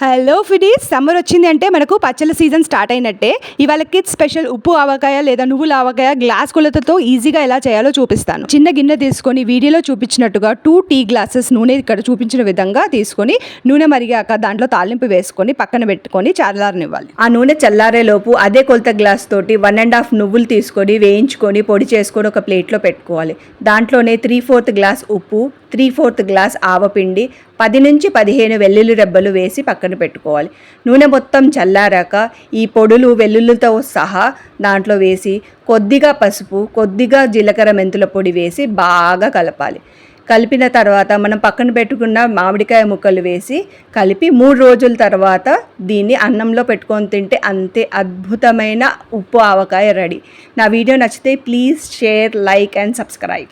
Hello foodies, summer వచ్చింది అంటే మనకు పచ్చళ్ళ సీజన్ స్టార్ట్ అయినట్టే. ఇవాళ కిడ్స్ స్పెషల్ ఉప్పు ఆవకాయ లేదా నువ్వుల ఆవకాయ గ్లాస్ కొలతతో ఈజీగా ఎలా చేయాలో చూపిస్తాను. చిన్న గిన్నె తీసుకొని వీడియోలో చూపించినట్టుగా 2 టీ గ్లాసెస్ నూనె ఇక్కడ చూపించిన విధంగా తీసుకొని నూనె మరిగాక దాంట్లో తాలింపు వేసుకొని పక్కన పెట్టుకొని చల్లారనివ్వాలి. ఆ నూనె చల్లారే లోపు అదే కొలత గ్లాస్ తోటి 1.5 నువ్వులు తీసుకొని వేయించుకొని పొడి చేసుకొని ఒక ప్లేట్లో పెట్టుకోవాలి. దాంట్లోనే 3/4 గ్లాస్ ఉప్పు, 3/4 గ్లాస్ ఆవపిండి, 10 నుంచి 15 వెల్లుల్లి రెబ్బలు వేసి పక్కన పెట్టుకోవాలి. నూనె మొత్తం చల్లారాక ఈ పొడులు వెల్లుల్లితో సహా దాంట్లో వేసి కొద్దిగా పసుపు, కొద్దిగా జీలకర్ర మెంతుల పొడి వేసి బాగా కలపాలి. కలిపిన తర్వాత మనం పక్కన పెట్టుకున్న మామిడికాయ ముక్కలు వేసి కలిపి 3 రోజుల తర్వాత దీన్ని అన్నంలో పెట్టుకొని తింటే అంతే అద్భుతమైన ఉప్పు ఆవకాయ రెడీ. నా వీడియో నచ్చితే please share, like and subscribe.